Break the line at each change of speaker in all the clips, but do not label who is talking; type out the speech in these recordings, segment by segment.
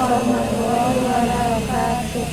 warahmatullahi wabarakatuh.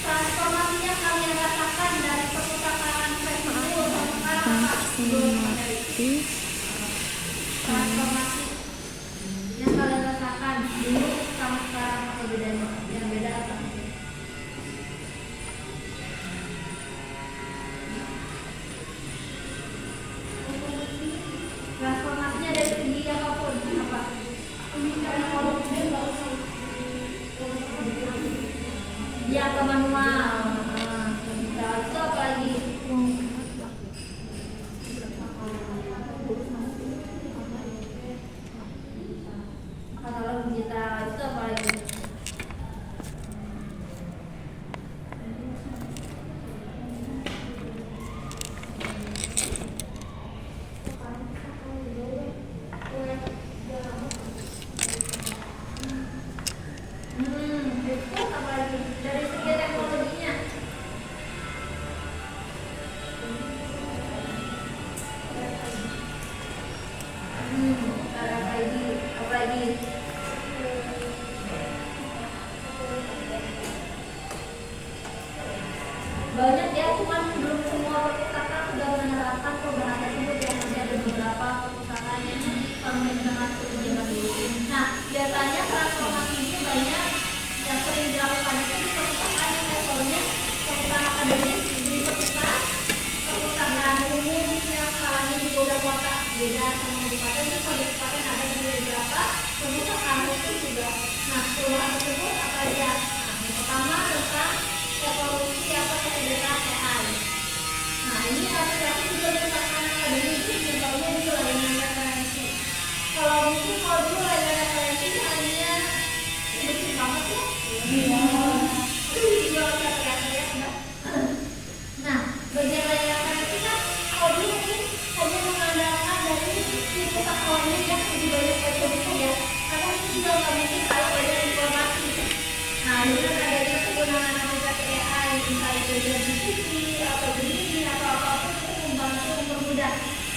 Transformasi yang kalian rasakan dari perpustakaan fleksibel sampai sekarang transformasi yang kalian rasakan dulu sama sekarang apa bedanya? Yang beda apa? Transformasinya dari segi apapun apa? Dia ke manual. Itu apa lagi? Analog digital itu apa lagi? Itu apa lagi? Dari segi teknologinya. Apa lagi? Banyak ya, cuman belum semua perpustakaan sudah menerapkan perubahan tersebut ya. Masih ada beberapa perpustakaan yang masih masuk ke zaman dulu. Nah, biasanya transformasi ini banyak yang sering dilakukan itu di perpustakaan yang levelnya perpustakaan akademis, di perpustakaan umum yang skalanya juga udah kota beda sama kabupaten. Terus kabupaten ada di beberapa perpustakaan khusus juga. Nah, perubahan tersebut apa aja? Nah, yang pertama tentang evolusi apa kecerdasan AI. Nah, ini aplikasi juga perpustakaan akademis itu contohnya di layanan referensi. Kalau mungkin kalau dulu layanan referensi hanya bersih banget ya. Nah, bagian layanan referensi kan kalau dulu mungkin hanya mengandalkan dari si pustakawannya yang lebih banyak baca buku ya. Karena itu juga nggak mungkin kalau ada informasi. Nah, dengan adanya penggunaan aplikasi AI, entah itu dari GPT atau Gemini atau apapun itu membantu mempermudah.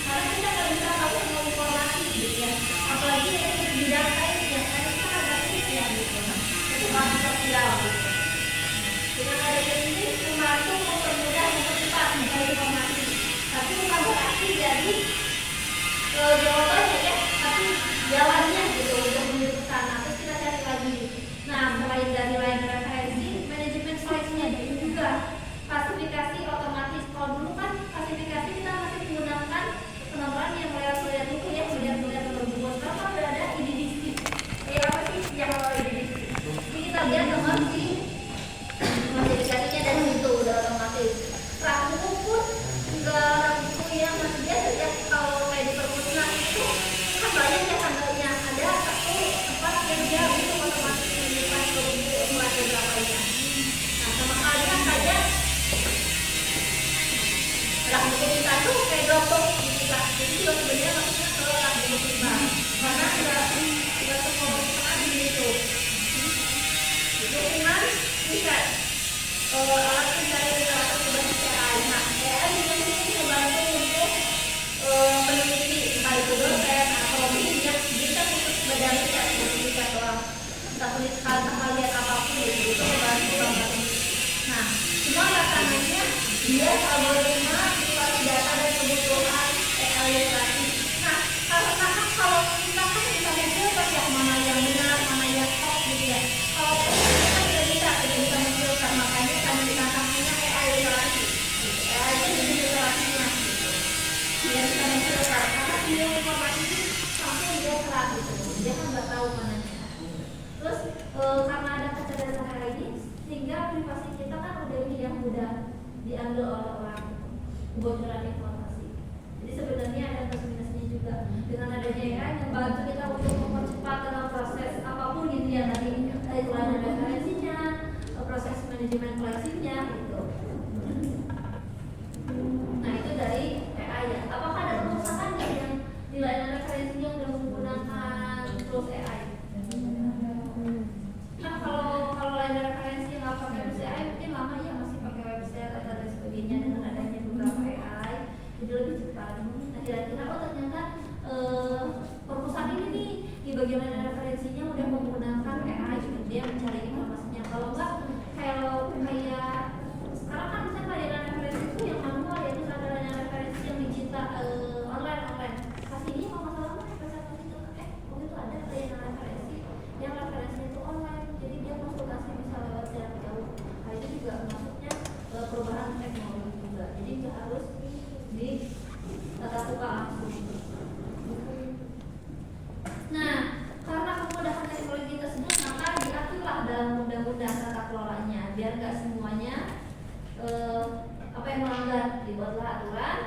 Karena kita nggak bisa tahu semua informasi gitu ya. Apalagi yang di data ini ya, karena kita ada ya gitu. Itu masih sosial gitu. Dengan adanya ini membantu mempermudah mempercepat mencari informasi. Tapi bukan berarti jadi jawabannya ya, tapi jalannya gitu untuk menuju ke sana. Terus kita cari lagi. Nah, selain dari layanan referensi, manajemen seleksinya itu juga klasifikasi otomatis. Kalau dulu kan klasifikasi kita masih menggunakan penomboran yang lewat buku ya, melihat buku. Sekarang kan udah ada IDDC. Apa sih yang IDDC? Jadi kita lihat nomor si klasifikasinya dan itu udah otomatis. Rak buku pun enggak buku yang masih biasa ya. Kalau kayak di perpustakaan itu kan banyak ya tanggalnya. Ada satu tempat yang dia untuk otomatis menyimpan ke buku mulai berapanya. Nah, sama halnya kayak rak buku kita tuh kayak Dropbox kita. Jadi juga sebenarnya maksudnya ke rak buku kita. Karena nggak semua perpustakaan di situ. Dukungan riset, alat pencari literatur berbasis AI. Nah, AI juga ini membantu untuk peneliti, entah itu dosen atau dia khusus badan riset, riset doang. Entah kalian apapun itu membantu banget. Nah, cuma belakangannya dia algoritma situasi data dan kebutuhan AI literasi. Nah, karena kalau kita kan bisa memfilter ya mana yang benar, mana yang hoax gitu ya. Kalau kita kan tidak bisa memfilter, makanya kan ditantangnya AI literasi. AI itu jadi literasinya. Dia bisa memfilter karena dia informasi itu langsung dia serap gitu. Dia kan nggak tahu mananya. Terus karena ada kecerdasan AI ini, sehingga privasi kita kan udah yang mudah diambil oleh orang, kebocoran informasi. Jadi sebenarnya ada plus minusnya juga. Dengan adanya AI membantu kita untuk mempercepat dalam proses apapun gitu ya, nanti layanan referensinya, manajemen koleksinya gitu. Nah itu dari AI ya. Apakah ada perpustakaan nggak yang di layanan referensinya udah menggunakan tools AI? Kan kalau layanan referensi nggak pakai tools AI mungkin lama ya, masih pakai website atau dan sebagainya. Dengan adanya beberapa AI jadi lebih cepat. Nah kira-kira ternyata perpustakaan ini nih di bagian layanan referensinya udah menggunakan AI gitu, dia mencari informasinya. Kalau enggak kayak sekarang kan misalnya layanan referensi itu yang manual ya, terus ada layanan referensi yang digital online. Pasti ini kalau masalah waktu itu ada layanan referensi yang referensinya itu online, jadi dia konsultasi bisa lewat jarak jauh. Nah itu juga masuknya perubahan teknologi juga, jadi nggak harus di tatap muka langsung. Nah, karena kemudahan teknologi tersebut maka diaturlah dalam undang-undang tata kelolanya biar nggak semuanya apa yang melanggar. Dibuatlah aturan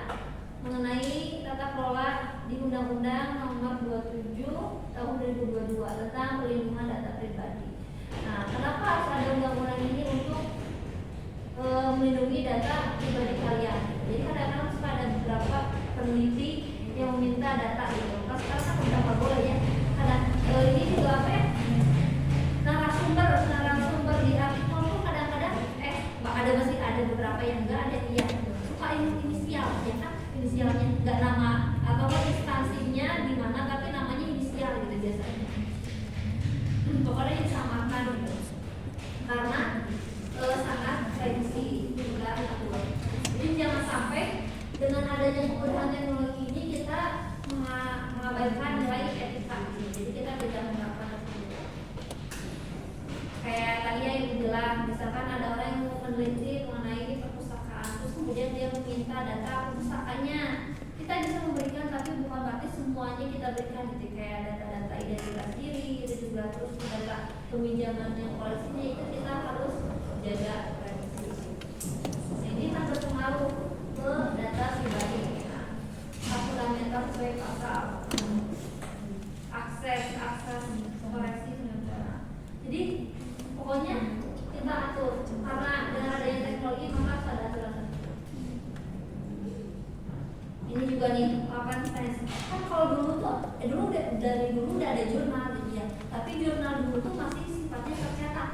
mengenai tata kelola di Undang-Undang Nomor 27 Tahun 2022 tentang perlindungan data pribadi. Nah, kenapa harus ada undang-undang ini untuk melindungi data pribadi kalian? Jadi kadang-kadang suka ada beberapa peneliti yang meminta data gitu. Pas sekarang kan udah nggak boleh ya. Karena ini juga apa ya? Narasumber di artikel tuh kadang-kadang masih ada beberapa yang enggak ada iya. Suka inisial ya kan? Inisialnya enggak nama atau instansinya di mana tapi namanya inisial gitu biasanya. Pokoknya disamakan gitu. Karena sangat privacy juga aturan. Jadi jangan sampai dengan adanya kemudahan teknologi ini kita mengabaikan nilai etika. Jadi kita tidak menerapkan tersebut. Kayak tadi yang bilang, misalkan ada orang yang mau meneliti mengenai perpustakaan, terus kemudian dia meminta data perpustakanya. Kita bisa memberikan, tapi bukan berarti semuanya kita berikan. Gitu kayak data-data identitas diri, itu juga terus data peminjaman yang koleksinya itu kita harus jaga privacy. Ini kan berpengaruh ke data pribadi. Fundamental sesuai pasal akses koreksi negara. Jadi pokoknya kita atur karena dengan adanya teknologi maka harus ada aturan. Ini juga nih kan kalau dulu tuh dari dulu udah ada jurnal gitu ya, tapi jurnal dulu tuh masih sifatnya tercetak,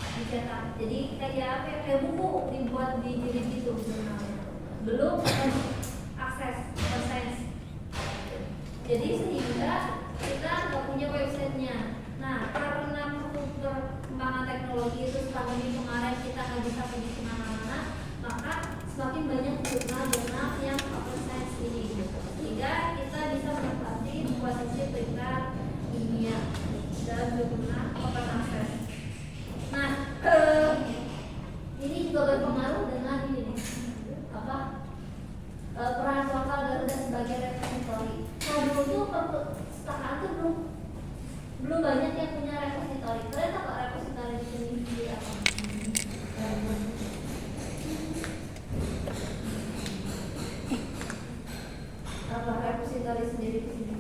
dicetak. Jadi kayak buku dibuat di jilid gitu jurnalnya. Belum akses sense. Jadi sehingga kita nggak punya websitenya. Nah karena perkembangan teknologi itu selama ini kemarin kita nggak bisa pergi kemana-mana, maka semakin banyak jurnal-jurnal yang open science ini, sehingga kita bisa menikmati posisi peringkat dunia dalam jurnal open access. Nah ini juga berpengaruh dengan ini peran lokal Garuda sebagai repositori. Nah dulu tuh perpustakaan tuh belum banyak yang punya repositori. Kalian tahu nggak repositori di sini apa? Apa repositori sendiri di sini?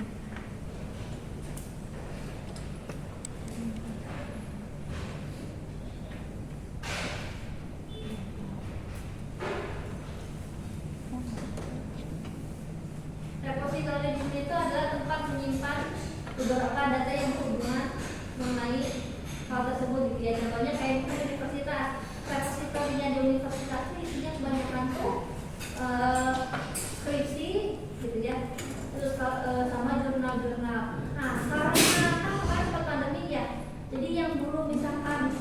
Repositori di sini itu adalah tempat menyimpan beberapa data yang berhubungan mengenai hal tersebut gitu ya. Contohnya kayak universitas, repositorinya di universitas itu isinya kebanyakan tuh skripsi gitu ya, terus sama jurnal-jurnal. Nah karena kan sempat pandemi ya, jadi yang dulu misalkan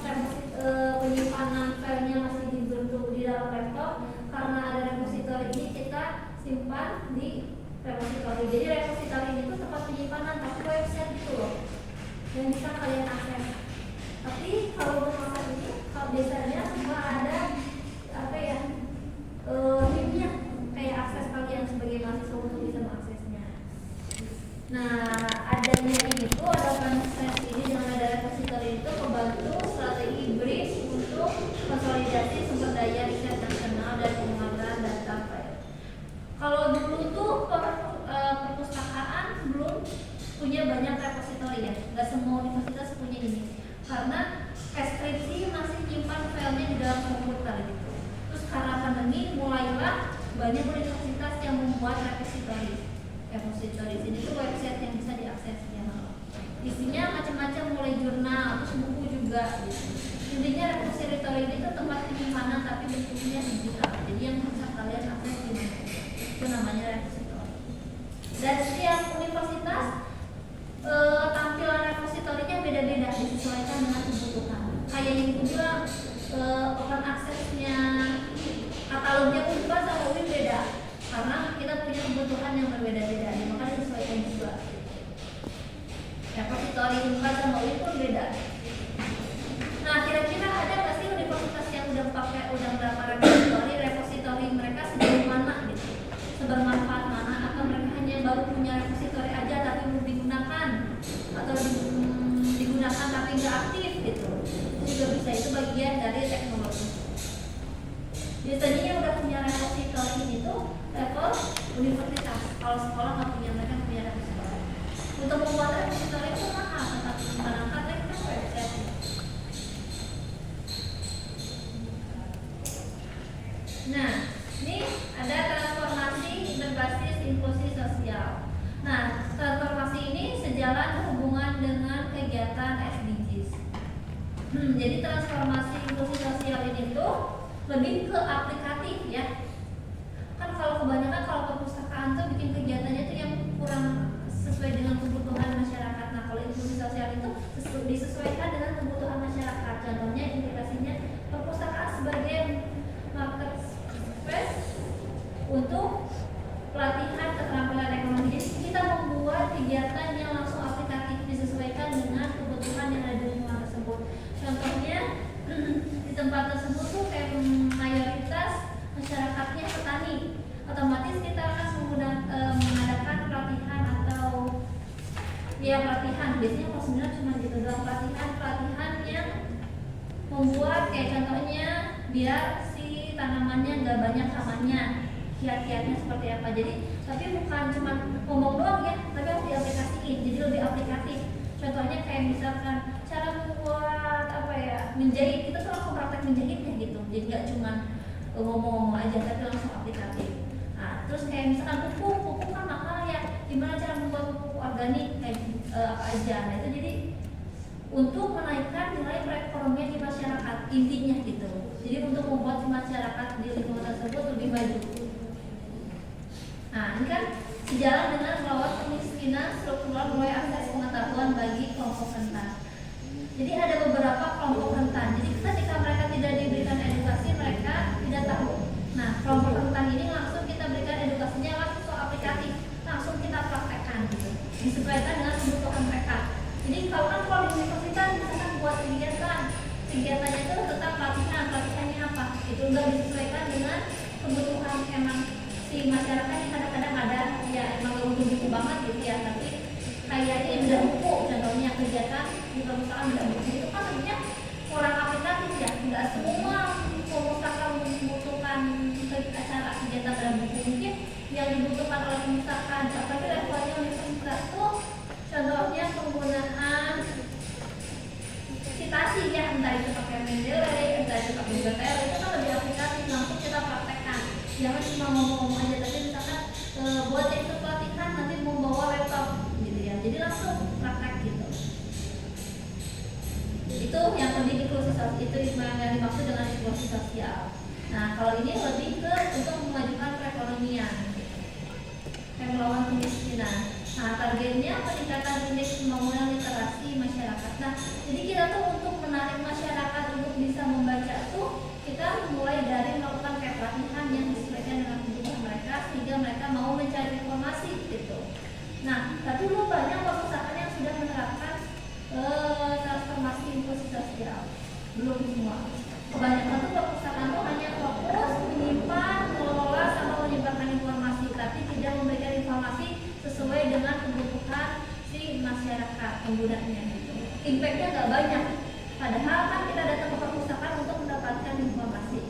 penyimpanan filenya masih dibentuk di dalam laptop, karena ada repositori ini kita simpan di repositori. Jadi repositori itu tempat penyimpanan tapi website gitu loh yang bisa kalian akses. Tapi kalau bermasalah ini kalau biasanya cuma ada apa ya linknya kayak akses kalian sebagai mahasiswa untuk bisa mengaksesnya. Nah adanya ini tuh ada konsensus ini dengan ada repositori itu membantu strategi BRIS untuk konsolidasi sumber daya riset nasional dan pengembangan data file. Kalau dulu tuh perpustakaan belum punya banyak repositori ya, nggak semua universitas punya ini karena skripsi banyak universitas yang membuat repository ini tuh website yang bisa diakses ya. Isinya macam-macam, mulai jurnal, terus buku juga gitu. Intinya repository ini tuh tempat penyimpanan tapi bentuknya digital, jadi yang bisa kalian akses di mana, itu namanya repository. Dan setiap universitas tampilan repositorinya beda-beda, disesuaikan dengan kebutuhan. Kayak yang kedua, open access-nya katalognya Unpad sama UIN beda, karena kita punya kebutuhan yang berbeda-beda, maka disesuaikan juga. Repositori Unpad sama UIN pun beda. Nah, kira-kira ada nggak sih universitas yang udah berapa repositori mereka sejauh mana gitu, sebermanfaat mana, atau mereka hanya baru punya repositori aja tapi belum digunakan, atau digunakan tapi nggak aktif gitu. Itu juga bisa, itu bagian dari teknologi. Biasanya yang udah punya repositori itu level universitas. Kalau sekolah nggak punya, mereka punya repositori. Untuk membuat repositori itu mahal, tetapi menggunakan website. Nah, ini ada transformasi berbasis inklusi sosial. Nah, transformasi ini sejalan hubungan dengan kegiatan SDGs. Jadi transformasi inklusi sosial ini tuh lebih ke aplikatif ya. Kan kalau kebanyakan kalau perpustakaan tuh bikin kegiatannya tuh yang kurang sesuai dengan kebutuhan masyarakat. Nah, kalau inklusi sosial itu disesuaikan dengan kebutuhan masyarakat. Contohnya implikasinya perpustakaan sebagai market space untuk pelatihan keterampilan ekonomi. Jadi kita membuat kegiatan yang langsung aplikatif, disesuaikan dengan kebutuhan yang ada di lingkungan tersebut. Contohnya di tempat tersebut tuh kayak mayoritas masyarakatnya petani, otomatis kita akan mengadakan pelatihan atau pelatihan. Biasanya kalau sebenarnya cuma gitu doang, pelatihan yang membuat kayak contohnya biar si tanamannya nggak banyak hama-nya, kiat-kiatnya seperti apa. Jadi tapi bukan cuma ngomong doang ya, tapi harus diaplikasiin, jadi lebih aplikatif. Contohnya kayak misalkan cara membuat menjahit, kita tuh langsung praktek menjahitnya gitu, jadi nggak cuma ngomong-ngomong aja tapi langsung aplikatif. Nah, terus kayak misalkan pupuk kan mahal ya, gimana cara membuat pupuk organik kayak apa aja. Nah itu jadi untuk menaikkan nilai perekonomian di masyarakat intinya gitu. Jadi untuk membuat masyarakat di lingkungan tersebut lebih maju. Nah ini kan sejalan dengan melawan kemiskinan struktural melalui akses pengetahuan bagi kelompok rentan. Jadi ada beberapa kelompok rentan. Jadi ketika mereka tidak diberikan edukasi, mereka tidak tahu. Nah kelompok rentan ini langsung kita berikan edukasinya langsung aplikatif, langsung kita praktekkan gitu, disesuaikan dengan kebutuhan mereka. Jadi kalau di universitas misalkan buat kegiatannya itu tetap pelatihannya apa? Itu udah disesuaikan dengan kebutuhan emang si masyarakat yang kadang-kadang ada ya emang gak butuh buku banget gitu ya, tapi kayaknya beda buku, contohnya kegiatan di perpustakaan beda buku itu kan sebenarnya kurang aplikatif ya, nggak semua perpustakaan membutuhkan acara kegiatan beda buku. Mungkin yang dibutuhkan oleh perpustakaan, apalagi levelnya universitas tuh contohnya penggunaan citasi ya, entah itu pakai Mendeley, entah itu pakai Berkeley, itu kan lebih aplikatif, langsung kita praktekkan. Jangan cuma ngomong-ngomong aja, tapi misalkan buat itu pelatihan nanti membawa laptop gitu ya, jadi langsung praktek gitu. Itu yang lebih inklusi sosial, itu yang dimaksud dengan inklusi sosial. Nah kalau ini lebih ke untuk memajukan perekonomian, yang melawan kemiskinan. Nah targetnya peningkatan indeks pembangunan literasi masyarakat. Nah jadi kita tuh untuk menarik masyarakat untuk bisa membaca tuh kita mulai dari melakukan kayak pelatihan yang disesuaikan dengan kebutuhan mereka sehingga mereka mau mencari informasi gitu. Nah tapi belum banyak perpustakaan yang sudah menerapkan transformasi inklusi sosial, belum semua. Kebanyakan tuh perpustakaan tuh hanya fokus menyimpan, mengelola sama menyebarkan informasi, tapi tidak memberikan informasi sesuai dengan kebutuhan si masyarakat penggunanya. Impactnya nggak banyak. Padahal kan kita datang ke perpustakaan untuk mendapatkan informasi.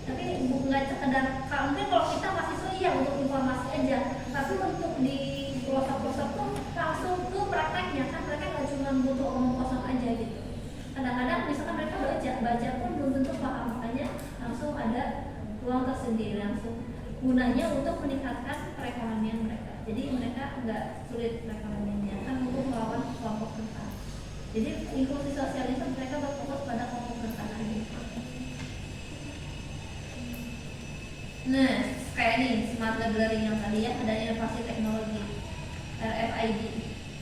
Tapi nggak sekedar, mungkin kalau kita mahasiswa ya untuk informasi aja, tapi untuk di pelosok-pelosok tuh langsung ke prakteknya kan, mereka nggak cuma butuh omong kosong aja gitu. Kadang-kadang misalkan mereka baca pun belum tentu paham, makanya langsung ada ruang tersendiri langsung gunanya untuk meningkatkan perekonomian mereka. Jadi mereka nggak sulit perekonomiannya kan untuk melawan kelompok rentan. Jadi inklusi sosial itu mereka berfokus pada kelompok rentan aja. Nah, kayak nih smart library yang tadi ya, ada inovasi teknologi RFID.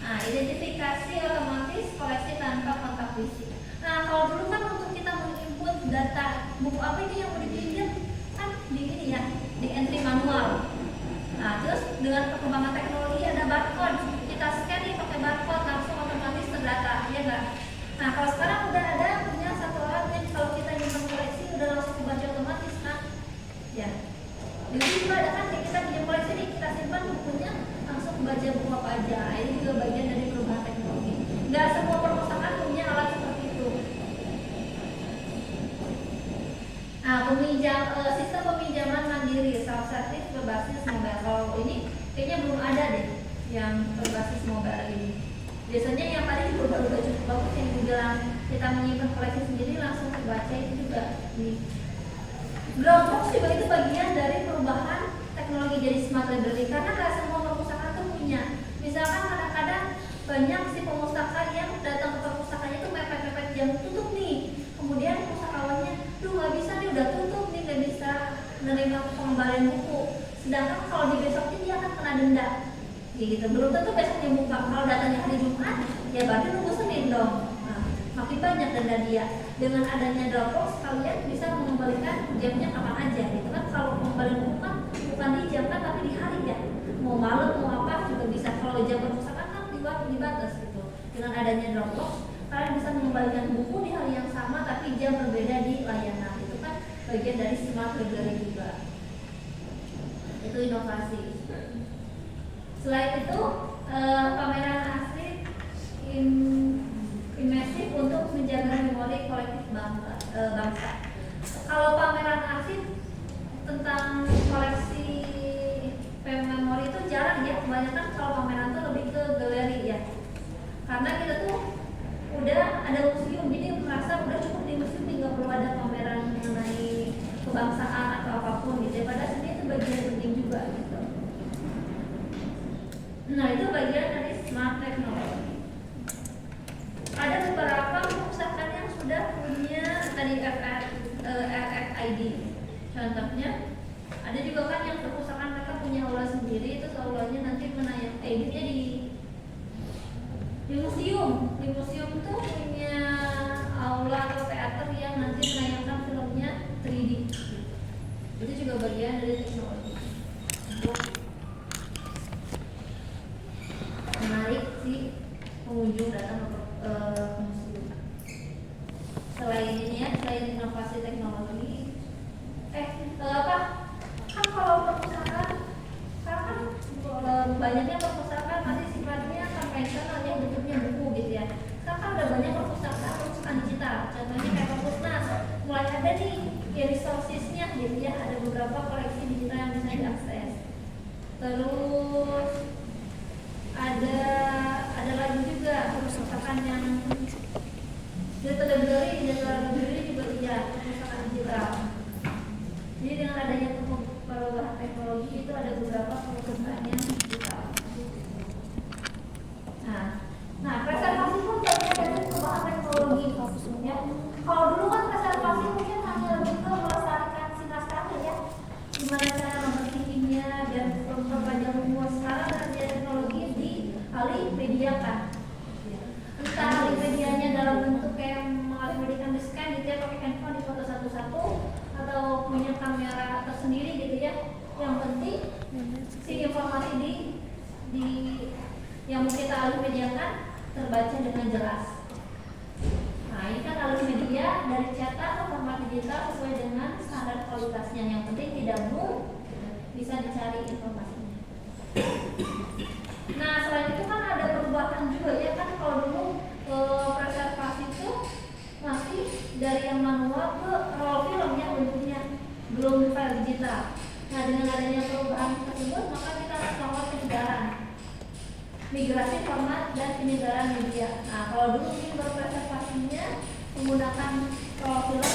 Nah, identifikasi otomatis koleksi tanpa kontak fisik. Nah, kalau dulu kan untuk kita menginput data buku apa ini yang mau dipinjam kan di ini ya, di entry manual. Nah, terus dengan perkembangan teknologi ada barcode, kita scan nih pakai barcode langsung otomatis terdata, ya enggak? Nah, kalau sekarang udah ada punya satu alat yang kalau kita nyimpan koleksi udah langsung dibaca otomatis kan? Ya. Jadi juga ada kan kita punya koleksi nih, kita simpan bukunya langsung baca buku apa aja. Ini juga bagian dari perubahan teknologi. Nggak semua perpustakaan punya alat seperti itu. Nah, sistem peminjaman mandiri self-service berbasis mobile. Kalau ini kayaknya belum ada deh yang berbasis mobile ini. Biasanya yang tadi juga udah cukup bagus yang dibilang kita menyimpan koleksi sendiri langsung terbaca itu juga ini. Dropbox juga itu bagian dari perubahan teknologi jadi smart library karena nggak semua perpustakaan tuh punya. Misalkan kadang-kadang banyak si pemustaka yang datang ke perpustakaannya tuh mepet-mepet jam tutup nih. Kemudian pustakawannya, tuh nggak bisa nih udah tutup nih nggak bisa menerima pengembalian buku. Sedangkan kalau di besoknya dia akan kena denda. Gitu. Belum tentu besoknya buka. Kalau datanya hari Jumat, ya berarti nunggu Senin dong. Nah, makin banyak denda dia. Dengan adanya Dropbox, kalian bisa mengembalikan jamnya kapan aja. Gitu kan? Kalau pengembalian buku kan bukan di jam kan, tapi di hari ya. Mau malam mau apa juga bisa. Kalau jam perpustakaan kan dibatas gitu. Dengan adanya Dropbox, kalian bisa mengembalikan buku di hari yang sama, tapi jam berbeda di layanan. Itu kan bagian dari smart library juga. Itu inovasi. Selain itu, pameran asli imersif untuk menjaga memori kolektif bangsa. Kalau pameran arsip tentang koleksi memori itu jarang ya, kebanyakan kalau pameran itu lebih ke galeri ya. Karena kita tuh udah ada museum, jadi merasa udah cukup di museum, nggak perlu ada pameran mengenai kebangsaan atau apapun gitu. Padahal sebenarnya itu bagian penting juga gitu. Nah, itu bagian dari smart technology. Ada beberapa perpustakaan yang sudah punya tadi RFID. Contohnya, ada juga kan yang perpustakaan mereka punya aula sendiri, itu aulanya nanti menayang editnya di museum. Di museum tuh punya aula atau teater yang nanti menayangkan filmnya 3D. Itu juga bagian dari teknologi. Menarik sih pengunjung datang ke museum. Selain ini ya, selain inovasi teknologi, kan kalau perpustakaan sekarang kan banyaknya perpustakaan masih sifatnya konvensional yang bentuknya buku gitu ya. Sekarang kan udah banyak perpustakaan digital. Contohnya kayak Perpusnas, mulai ada nih resources-nya gitu ya, ada beberapa koleksi digital yang bisa diakses. Terus ada lagi juga perpustakaan yang digital library juga iya, perpustakaan digital. Jadi dengan adanya perubahan teknologi itu ada beberapa perpustakaan yang digital. Nah, preservasi pun bagian dari perubahan teknologi. Ya. Kalau dulu kan preservasi mungkin hanya lebih ke melestarikan si naskahnya ya, gimana cara membersihkannya dan memperpanjang umur. Sekarang ada teknologi dialih mediakan. Entah alih medianya dalam bentuk kayak mengalihmediakan di scan gitu ya, pakai handphone di foto satu-satu atau punya kamera tersendiri gitu ya. Yang penting si informasi di yang mau kita alih mediakan terbaca dengan jelas. Nah, ini kan alih media dari cetak ke format digital sesuai dengan standar kualitasnya. Yang penting tidak bisa dicari informasinya. Nah, selain itu kan ada perubahan juga ya kan. Kalau dulu preservasi itu masih dari yang manual ke roll film ya bentuknya, belum file digital. Nah, dengan adanya perubahan tersebut maka kita harus melakukan penyegaran, migrasi format dan penyegaran media. Nah, kalau dulu mungkin berpreservasinya menggunakan roll film,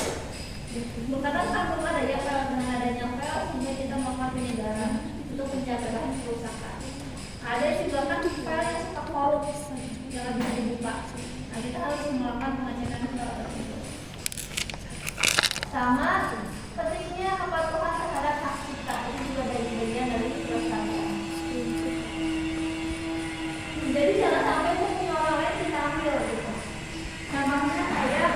karena kan belum ada ya file. Dengan adanya file sehingga kita melakukan sama penyegaran untuk penjagaan kerusakan. Ada juga kan file yang suka korup yang bisa dibuka. Nah, kita harus melakukan pengecekan file tersebut. Sama pentingnya kepatuhan terhadap hak cipta, itu juga dari bagian dari pelestarian. Jadi jangan sampai buku orang lain kita ambil gitu. Contohnya kayak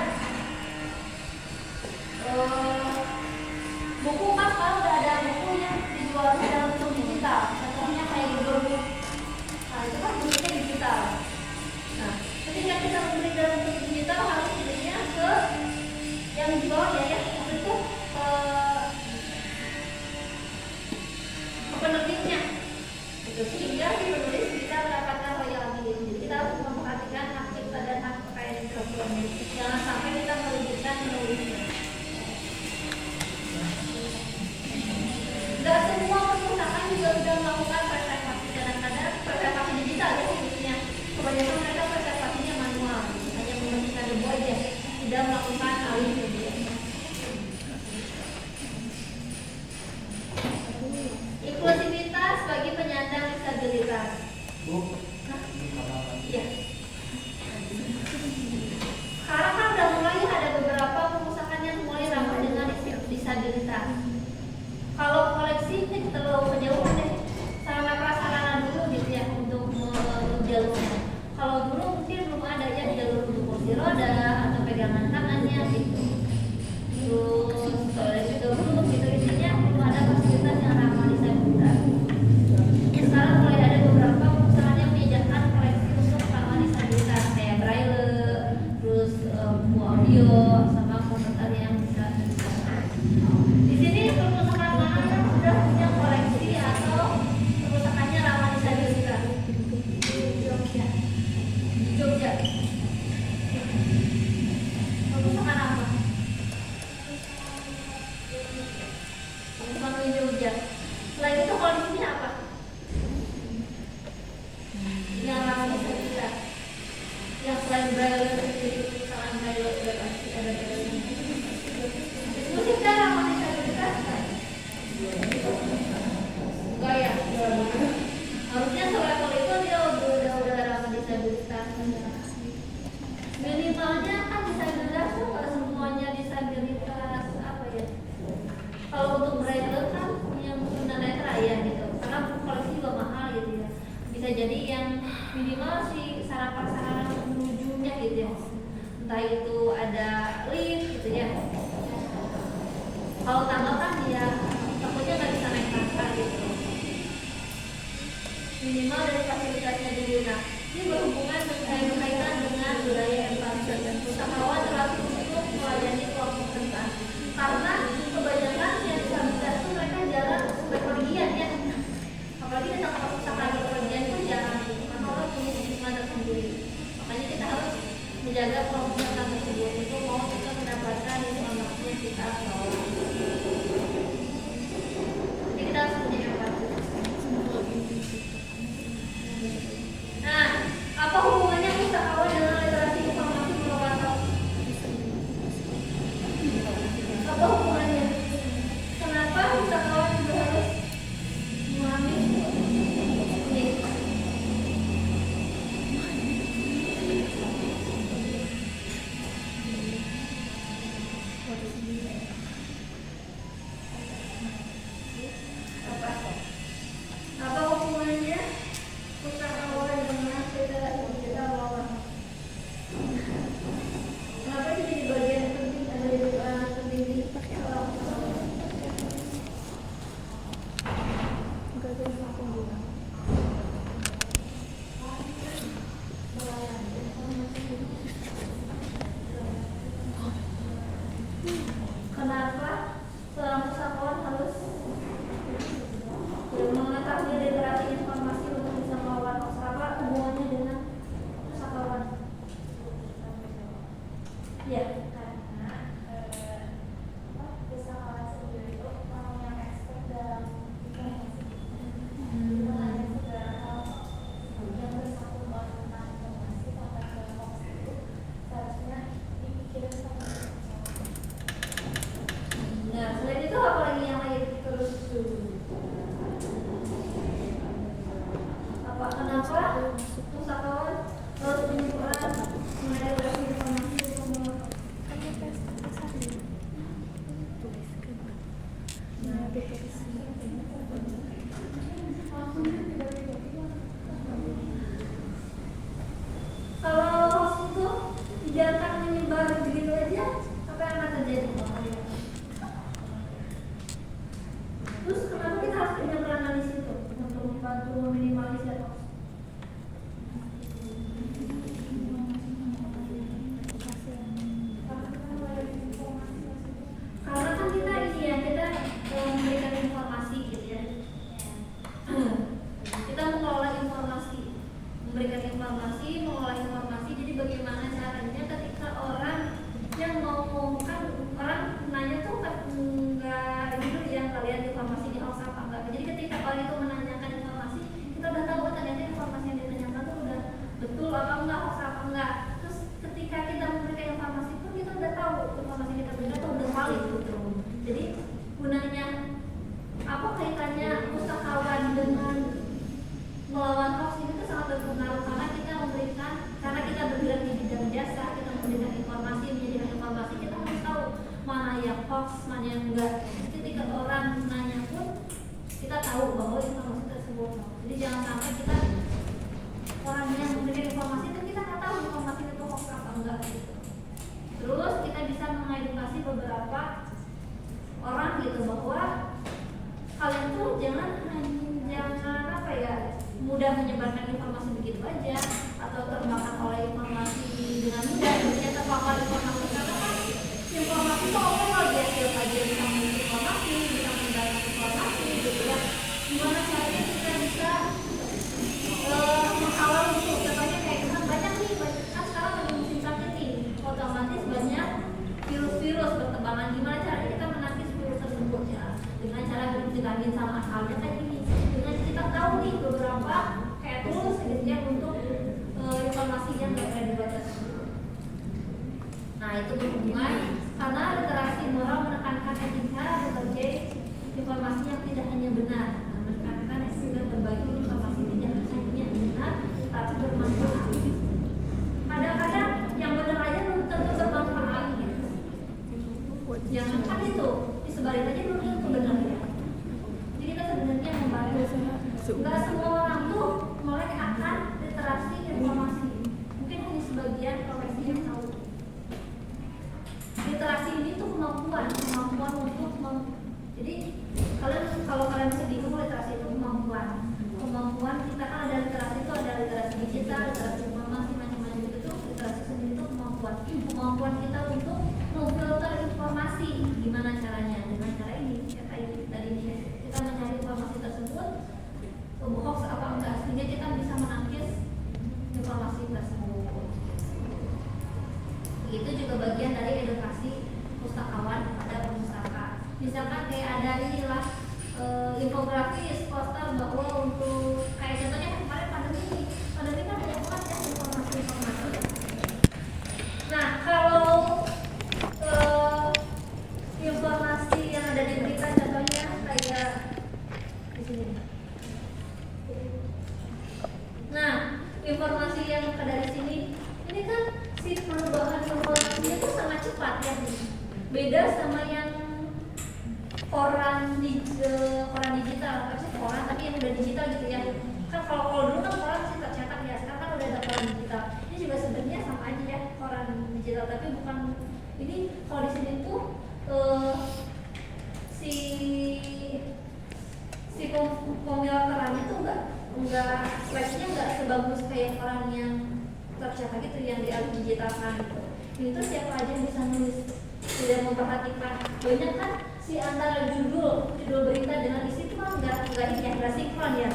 buku kan kalau udah ada buku yang dijual dalam bentuk digital. Contohnya kayak Google Book. Nah, itu kan bentuknya digital. Nah, ketika kita membeli dalam bentuk digital harus belinya ke yang jual ya itu ke penerbitnya. Itu sehingga si penulis bisa mendapatkan royalti. Jadi kita harus memperhatikan hak cipta dan hak kekayaan intelektual. Jangan sampai kita merugikan penulisnya. Tidak semua perpustakaan juga sudah melakukan preservasi. Kadang-kadang preservasi digital ya khususnya. Kebanyakan mereka preservasinya manual, hanya membersihkan debu aja, tidak melakukan alih media. Inklusivitas bagi penyandang disabilitas. Iya. Sekarang kan udah mulai ada beberapa perpustakaan yang mulai ramah dengan disabilitas. Kalau koleksi ini terlalu menjauh deh, sarana prasarana dulu gitu ya untuk jalurnya. Kalau dulu mungkin belum ada ya jalur untuk kursi roda atau pegangan tangannya gitu. Terus toilet juga belum gitu, intinya belum ada fasilitas yang ramah disabilitas. Sekarang mulai ada beberapa perusahaan yang menyediakan koleksi untuk ramah disabilitas kayak braille, terus buku audio sama komentar yang bisa. Di sini perpustakaan mana yang sudah punya koleksi atau perpustakaannya ramah disabilitas? Jogja. Perpustakaan apa? Perpustakaan di Jogja. Selain itu kalau di sini apa? Yang ramah disabilitas. Yang selain braille sendiri, perpustakaan braille sudah pasti ada braille. Musik dan ramah disabilitas kan? Enggak ya? Harusnya selevel itu dia udah ramah disabilitas. Minimalnya kan disabilitas tuh nggak semuanya disabilitas apa ya? Kalau untuk braille kan yang tunanetra ya gitu. Karena koleksi juga mahal gitu ya. Bisa jadi yang minimal si sarana menujunya gitu ya. Entah itu ada lift gitu ya. Kalau tanggal kan dia takutnya nggak bisa naik tangga gitu. Minimal dari fasilitasnya dulu. Nah, ini berkaitan dengan budaya empati. Usahawan terlatih untuk melayani kelompok rentan. Karena kebanyakan yang disabilitas itu mereka jarang berpergian ya. Apalagi tentang perpustakaan berpergian itu jarang. Karena orang punya lingkungan tersendiri. Makanya kita harus menjaga kelompok rentan tersebut untuk mau kita mendapatkan informasi yang kita mau. Jadi kita harus punya empati. Nah, apa hubungannya pustakawan dengan literasi informasi pengetahuan? Apa hubungannya? Kenapa pustakawan juga harus memahami ini? Apa hubungannya pustakawan dengan literasi digital? Kenapa itu jadi bagian penting penting di kenapa seorang pustakawan harus mengetahui literasi informasi untuk bisa melawan hoax? Apa hubungannya dengan pustakawan? Ya, karena pustakawan sendiri itu orang yang expert dalam informasi. Hanya segala hal yang bersangkutan tentang informasi sampai ke hoax itu seharusnya dipikirkan sama mana yang hoax, mana yang enggak. Ketika orang nanya pun kita tahu bahwa informasi tersebut. Jadi jangan sampai kita orang yang memberikan informasi itu kita nggak tahu informasi itu hoax apa enggak gitu. Terus kita bisa mengedukasi beberapa orang gitu bahwa kalian tuh jangan apa ya mudah menyebarkan informasi begitu aja atau termakan oleh informasi dengan mudah. Jadi terpapar informasi karena kan informasi itu overall ya, setiap aja bisa mengisi informasi, bisa mendapatkan informasi gitu ya. Gimana caranya kita bisa mengawal itu? Contohnya kayak banyak nih, kan sekarang lagi musim sakit nih, otomatis banyak virus-virus bertebangan. Gimana caranya kita menangkis virus tersebut ya? Dengan cara vitamin sama halnya kayak gini. Dengan kita tahu nih beberapa kayak tools gitu ya untuk informasi yang nggak kredibel tersebut. Nah itu berhubungan karena literasi moral menekankan etika berbagai informasi yang tidak hanya benar, menekankan etika berbagi informasi tidak hanya benar tapi bermanfaat. Kadang-kadang yang benar aja belum tentu bermanfaat gitu. Yang kan itu disebarin aja belum tentu benar ya. Jadi kita sebenarnya membantu. Nggak semua orang tuh melek akan literasi informasi. Mungkin hanya sebagian profesi yang tahu. Literasi ini tuh kemampuan untuk jadi kalau kalian bisa bingung literasi itu kemampuan kita kan ada literasi itu ada literasi digital, literasi informasi macam-macam itu literasi sendiri itu kemampuan kita untuk memfilter informasi. Gimana caranya? Dengan cara ini tadi kita mencari informasi tersebut hoax apa enggak sehingga kita bisa menangkis informasi tersebut. Itu juga bagian dari edukasi pustakawan pada pustaka. Misalkan kayak ada inilah infografis, poster bahwa untuk kayak contohnya kemarin pandemi kan banyak banget ya informasi. Nah kalau informasi yang ada di berita contohnya kayak di sini. Nah informasi yang dari sini ini kan si perubahan informasinya itu sangat cepat ya, beda sama yang koran digital, koran tapi yang udah digital gitu ya. Kan kalau dulu kan koran sih tercetak ya, sekarang kan udah ada koran digital. Ini juga sebenarnya sama aja ya koran digital, tapi bukan ini kalau di sini tuh si pemilterannya tuh enggak flashnya enggak sebagus kayak koran yang tercetak gitu yang digitalkan gitu. Ini tuh siapa aja yang bisa nulis, tidak memperhatikan. Banyak kan si antara judul berita dengan isi itu kan enggak sinkron ya.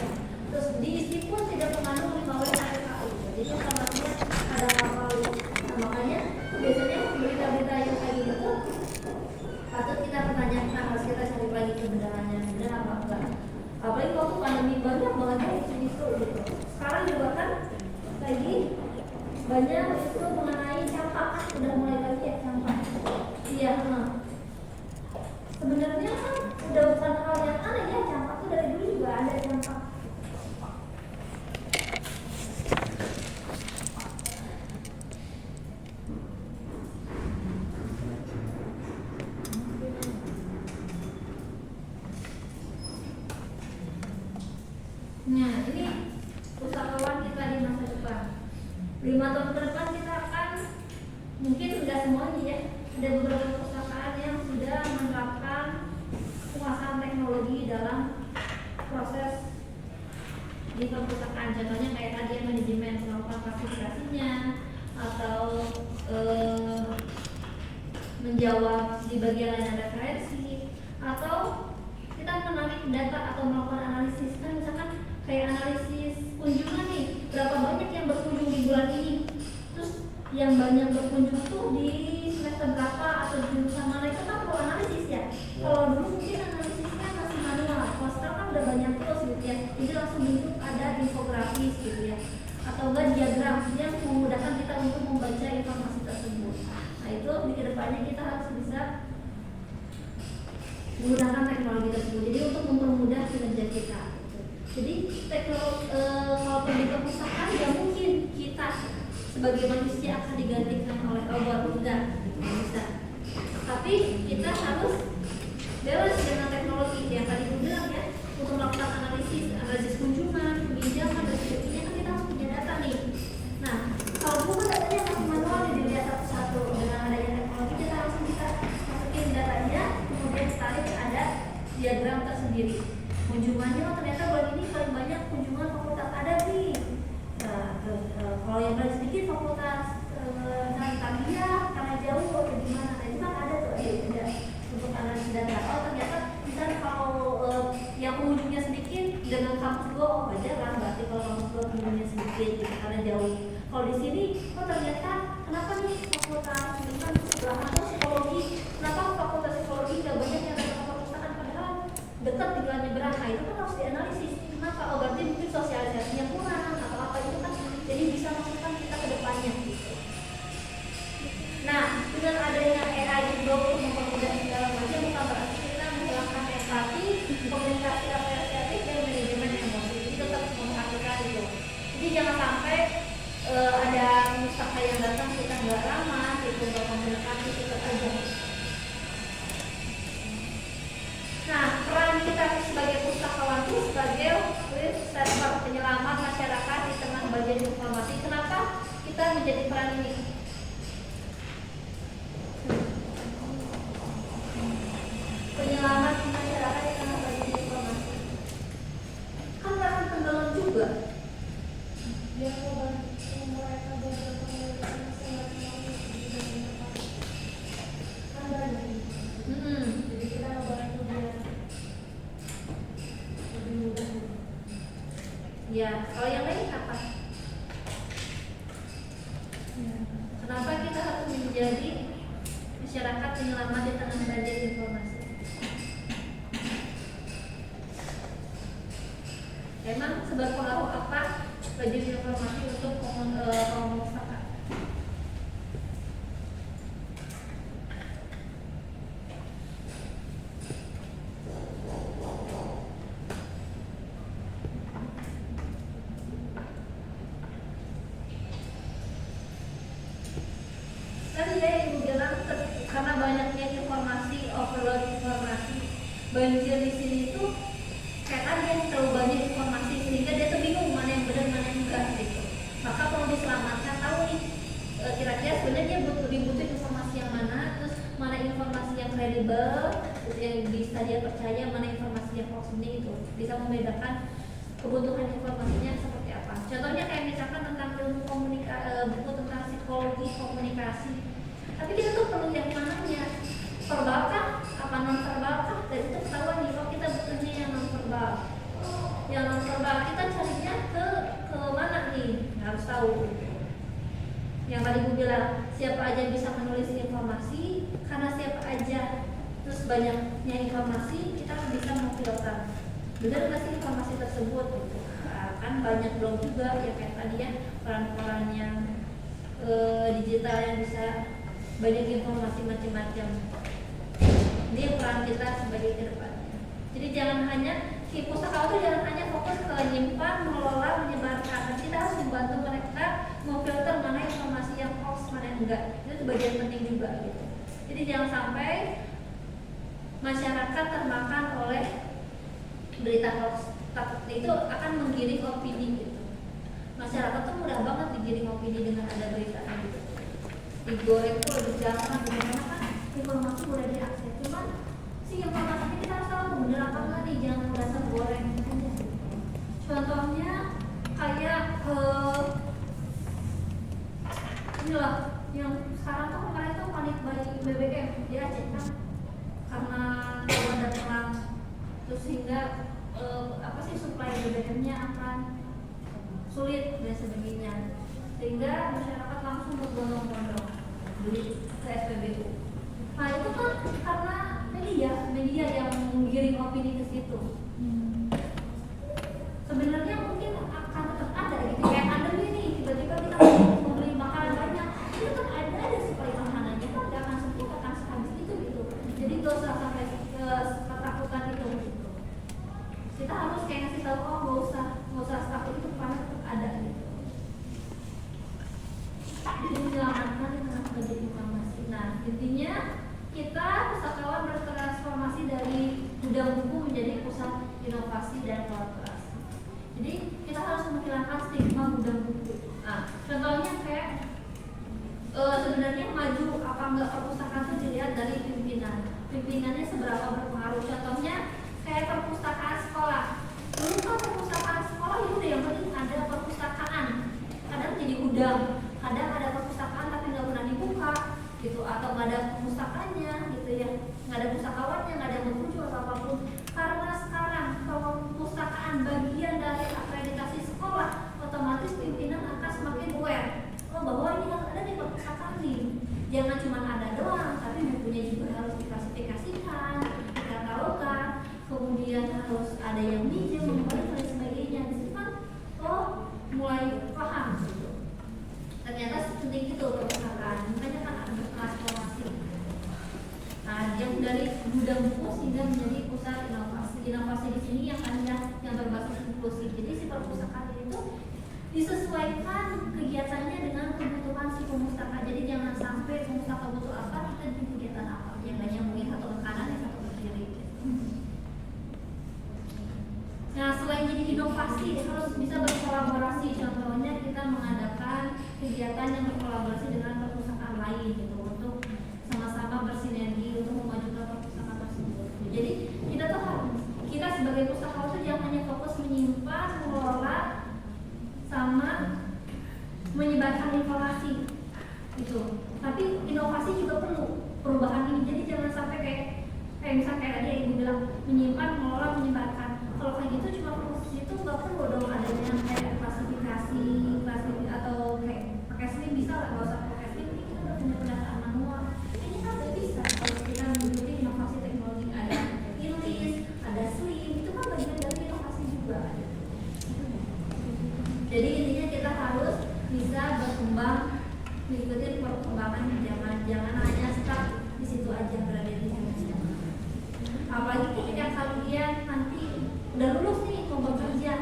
Terus di isi pun tidak mengandung 5W APKU. Jadi informasinya ada hal-hal. Nah, makanya biasanya berita-berita yang kayak gitu patut kita pertanyakan, harus kita cari lagi kebenarannya, benar apa enggak. Apalagi waktu pandemi banyak banget ya isu-isu gitu. Sekarang juga kan lagi banyak itu mengenai campak, udah mulai lagi ya campak. Iya, sebenarnya kan udah bukan hal yang aneh ya, campak itu dari dulu juga ada campak. Nah ini pustakawan kita di masa depan. 5 tahun ke depan kita akan mungkin tidak semuanya ya, ada beberapa perpustakaan yang sudah menerapkan penguasaan teknologi dalam proses di perpustakaan. Contohnya kayak tadi manajemen melakukan klasifikasinya atau menjawab di bagian lain referensi atau kita menarik data atau melakukan analisis. Kan misalkan kayak analisis kunjungan nih, berapa banyak yang berkunjung di bulan ini, terus yang banyak berkunjung tuh di semester berapa atau di jurusan mana, itu kan perlu analisis ya. Kalau dulu mungkin analisisnya masih manual, kalau sekarang kan udah banyak terus gitu ya, jadi langsung bentuk ada infografis gitu ya, atau enggak diagram yang memudahkan kita untuk membaca informasi tersebut. Nah itu di kedepannya kita harus bisa menggunakan teknologi tersebut, jadi untuk mempermudah kinerja kita. Jadi kalau di perpustakaan ya mungkin kita sebagai manusia akan digantikan oleh robot, enggak bisa. Tapi Tapi kita harus balance dengan teknologi yang tadi gue bilang ya, untuk melakukan analisis kunjungan, peminjaman dan sebagainya kan kita harus punya data nih. Nah, kalau dulu kan datanya masih manual dilihat satu-satu, dengan adanya teknologi kita langsung bisa masukin datanya, kemudian tarik ada diagram tersendiri. Kunjungannya ternyata bulan ini paling banyak kunjungan fakultas ada nih. Kalau yang paling sedikit fakultas tarbiyah karena jauh atau gimana, nah itu kan ada tuh ada untuk analisis data. Oh ternyata misalnya kalau yang ujungnya sedikit dengan kampus gua, oh wajar lah berarti kalau kampus gua ujungnya sedikit gitu, karena jauh. Kalau di sini, oh ternyata kenapa nih fakultas misalkan sebelahan tuh psikologi, kenapa fakultas psikologi nggak banyak yang ada perpustakaan padahal dekat tinggal nyebrang. Nah itu kan harus dianalisis. Kenapa? Oh berarti mungkin sosialisasinya kurang atau apa itu kan, jadi bisa masukkan kita ke depannya gitu. Nah, dengan adanya AI juga untuk mempermudah segala macam, bukan berarti kita menghilangkan empati, komunikasi asosiatif dan manajemen emosi. Jadi tetap memperhatikan itu. Jadi jangan sampai ada mustaka yang datang kita nggak ramah, gitu, nggak komunikasi tetap aja. Nah, peran kita sebagai pustakawan itu sebagai server penyelamat masyarakat di tengah bagian informasi. Kenapa kita menjadi peran ini? Penyelamat masyarakat di tengah bagian informasi. Kan akan tenggelam juga.
Dia mau bantu mereka berkomunikasi masing-masing kan banyak. Jadi kita mau bantu dia lebih mudah.
Ya, kalau yang lain apa?
Ya.
Kenapa kita harus menjadi masyarakat penyelamat di tengah bagian informasi? Emang seberpengaruh apa bagian informasi untuk pustaka? Tadi ya ibu bilang karena banyaknya informasi, overload informasi, banjir di sini itu kayak tadi yang terlalu banyak informasi sehingga dia tuh bingung mana yang benar mana yang enggak gitu. Maka perlu diselamatkan, tahu nih kira-kira sebenarnya dia butuh informasi yang mana, terus mana informasi yang kredibel, yang bisa dia percaya, mana informasi yang hoax ini itu bisa membedakan kebutuhan informasinya seperti apa. Contohnya kayak misalkan tentang ilmu buku tentang psikologi komunikasi. Tapi kita tuh perlu yang mananya, verbal kah, apa non verbal kah? Dan itu ketahuan nih, kalau kita butuhnya yang non verbal. Yang non verbal kita carinya ke mana nih? Harus tahu. Yang tadi gue bilang, siapa aja bisa menulis informasi, karena siapa aja terus banyaknya informasi, kita bisa memfilter. Benar nggak sih informasi tersebut? Gitu. Kan banyak blog juga ya kayak tadi ya, peran-peran yang digital yang bisa banyak informasi macam-macam. Ini peran kita sebagai kedepannya. Jadi jangan hanya pustakawan itu jangan hanya fokus ke menyimpan, mengelola, menyebarkan. Dan kita harus membantu mereka memfilter mana informasi yang hoax, mana yang enggak. Itu bagian penting juga gitu. Jadi jangan sampai masyarakat termakan oleh berita hoax. Itu akan menggiring opini gitu. Masyarakat tuh mudah banget digiring opini dengan ada berita gitu. Digoreng tuh lebih gampang karena kan informasi mudah diakses. Cuman si informasi kita harus tahu bener apa enggak nih, jangan merasa goreng aja. Contohnya kayak inilah yang sekarang tuh kemarin tuh panik bayi BBM di Aceh kan, karena ada perang terus sehingga suplai BBM-nya akan sulit dan sebagainya, sehingga masyarakat langsung berbondong-bondong beli ke SPBU. Nah itu kan karena media yang menggiring opini ke situ. Sebenarnya mungkin akan tetap ada gitu, kayak pandemi nih, tiba-tiba kita membeli makanan banyak, itu kan ada supaya makanannya kan gak akan sempit, akan sehabis itu gitu. Jadi gak usah sampai ketakutan itu gitu. Kita harus kayak ngasih tahu, oh nggak usah takut itu karena tetap ada gitu. Jadi menyelamatkan dengan menjadi informasi. Nah intinya kita inovasi dan kolaborasi. Jadi kita harus menghilangkan stigma gudang buku. Nah, contohnya kayak sebenarnya maju apa enggak perpustakaan itu dilihat dari pimpinannya seberapa berpengaruh. Contohnya kayak perpustakaan sekolah. Dulu kan perpustakaan sekolah itu udah yang penting ada perpustakaan, kadang jadi gudang, kadang ada perpustakaan tapi nggak pernah dibuka gitu, atau nggak ada perpustakaannya gitu ya, nggak ada pustakawannya, nggak ada yang muncul atau apapun. Karena sekarang perpustakaan bagian dari akreditasi sekolah, otomatis pimpinan akan semakin aware bahwa ini harus ada di perpustakaan nih. Jangan cuma ada doang, tapi bukunya juga harus diklasifikasikan, dikatalogkan, kemudian harus ada yang minjem, membeli dan sebagainya. Di situ kan mulai paham gitu. Ternyata penting itu perpustakaan, makanya kan ada transformasi. Nah, yang dari gudang buku sehingga menjadi pusat inovasi. Inovasi di sini yang berbasis inklusif. Jadi si perpustakaan itu disesuaikan kegiatannya dengan kebutuhan si pemustaka. Jadi jangan sampai pemustaka butuh apa, kita bikin kegiatan apa. Yang banyak mungkin satu ke kanan, yang satu ke kiri. Nah, selain jadi inovasi, harus bisa berkolaborasi. Contohnya kita mengadakan kegiatan yang berkolaborasi dengan perpustakaan lain gitu, untuk sama-sama bersinergi untuk memajukan perpustakaan tersebut. Jadi kita sebagai pustakawan itu jangan hanya fokus menyimpan, mengelola, sama menyebarkan informasi gitu. Tapi inovasi juga perlu perubahan ini. Jadi jangan sampai kayak misalnya kayak tadi ibu bilang menyimpan, mengelola, menyebarkan. Kalau kayak gitu cuma proses itu nggak perlu dong adanya kayak klasifikasi atau kayak pakai slim, bisa lah, nggak usah pakai slim. Ini kita udah punya pendataan manual. Ini kan udah bisa kalau kita mengikuti inovasi teknologi, ada iris, ada slim, itu kan bagian dari inovasi juga. Jadi intinya kita harus bisa berkembang, mengikuti perkembangan zaman, jangan hanya stuck di situ aja, berada di situ. Apalagi ketika kalian nanti udah lulus nih mau bekerja,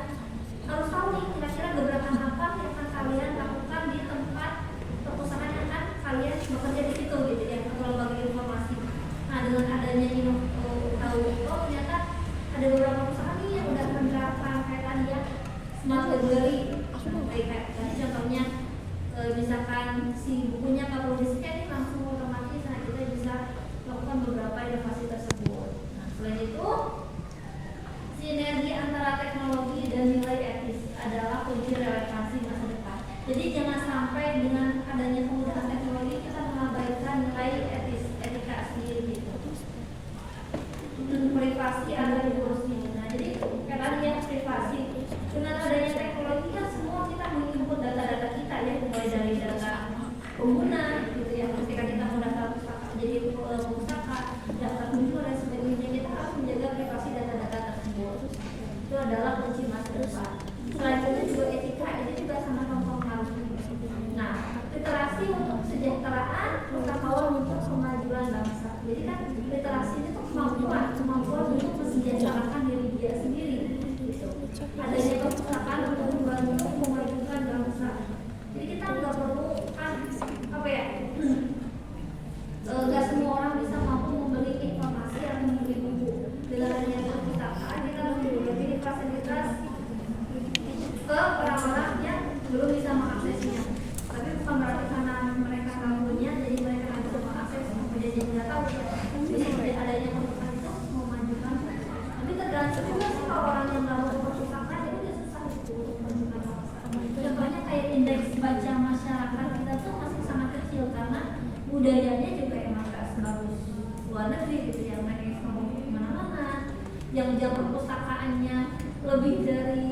harus tahu nih kira-kira gebrakan apa yang akan kalian lakukan di tempat perpustakaan yang akan kalian bekerja di situ gitu ya, atau lembaga informasi. Nah, dengan adanya ini tahu ternyata ada beberapa perusahaan nih yang udah menerapkan kayak tadi ya, smart library. Kayak tadi contohnya misalkan si bukunya nggak perlu di-scan, langsung otomatis. Nah, kita bisa lakukan beberapa inovasi tersebut. Nah, selain itu sinergi antara teknologi dan nilai etis adalah kunci relevansi masa depan. Jadi jangan sampai dengan adanya kemudahan teknologi kita mengabaikan nilai etika sendiri gitu. Privasi ada di kursi. Nah, jadi kayak tadi ya, privasi. Dengan adanya teknologi kan semua kita menginput data-data kita ya, mulai dari data pengguna gitu ya. Ketika kita mau daftar pustaka, jadi pustaka, daftar kunjungan dan sebagainya, kita harus menjaga privasi data-data tersebut. Itu adalah kunci masa depan. Selain itu juga etika, ini juga sangat mempengaruhi. Nah, literasi untuk kesejahteraan, pustakawan untuk kemajuan bangsa. Jadi kan literasi itu kemampuan untuk mensejahterakan diri dia sendiri. Adanya perpustakaan untuk membantu memajukan bangsa. Jadi kita nggak perlu nggak semua orang bisa mampu membeli informasi atau membeli buku. Dengan adanya perpustakaan kita memberi fasilitas ke orang-orang yang belum bisa mengaksesnya. Tapi bukan berarti karena mereka nggak punya, jadi mereka nggak bisa mengakses. Kemudian nggak tahu. Jadi adanya perpustakaan itu memajukan. Tapi tergantung juga sih kalau orang yang nggak mau perpustakaan itu dia susah untuk memajukan bangsa. Contohnya kayak indeks baca masyarakat kita tuh masih sangat kecil karena budayanya juga emang gak sebagus luar negeri gitu ya. Mereka yang mau kemana-mana, yang jam perpustakaannya lebih dari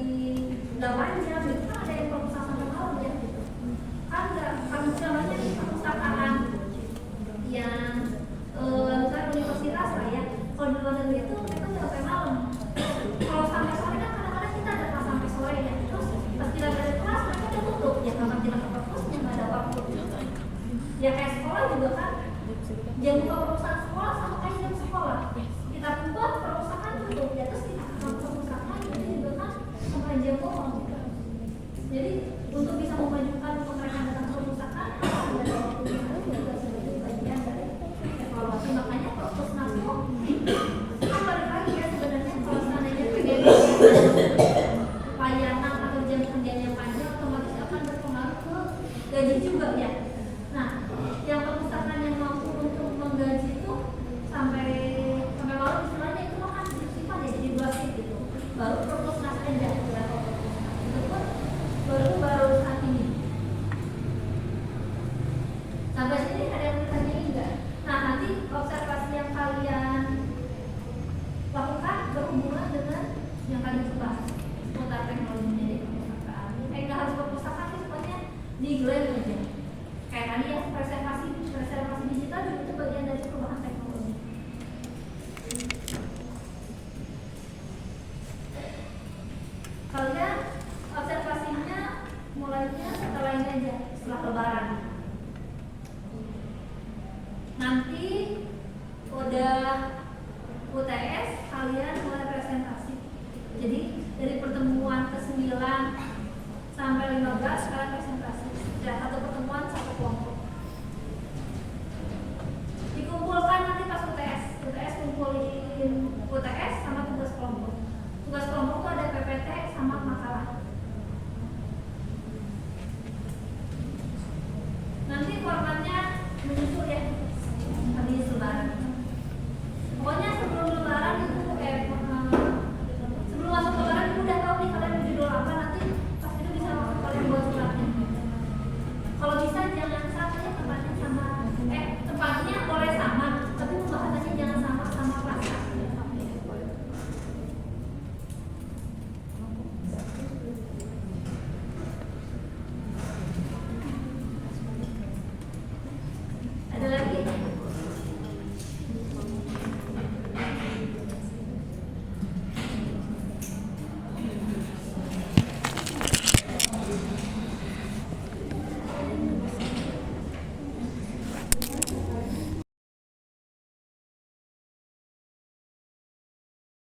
8 jam, itu kan ada yang perpustakaan malam ya gitu. Kan nggak, namanya perpustakaan yang misalnya universitas lah ya. Kalau di luar negeri itu mereka nggak sampai malam. Kalau sampai sore kan kadang-kadang kita ada kelas sampai sore ya. Terus pas kita ada kelas mereka udah tutup ya, karena kita ke perpusnya nggak ada waktu. Ya kayak sekolah juga kan, jam buka perpustakaan sekolah sama kayak jam sekolah. Kita buat perpustakaan tutup ya, terus kita ke perpustakaan itu juga kan sampai jam kosong. Jadi untuk bisa memajukan mereka datang ke perpustakaan ada waktunya, itu juga sebagai bagian dari evaluasi. Makanya perpus nasional kan balik lagi ya, sebenarnya kalau seandainya PGB udah UTS kalian mulai presentasi. Jadi dari pertemuan ke-9 sampai 15 kalian presentasi. Ya, satu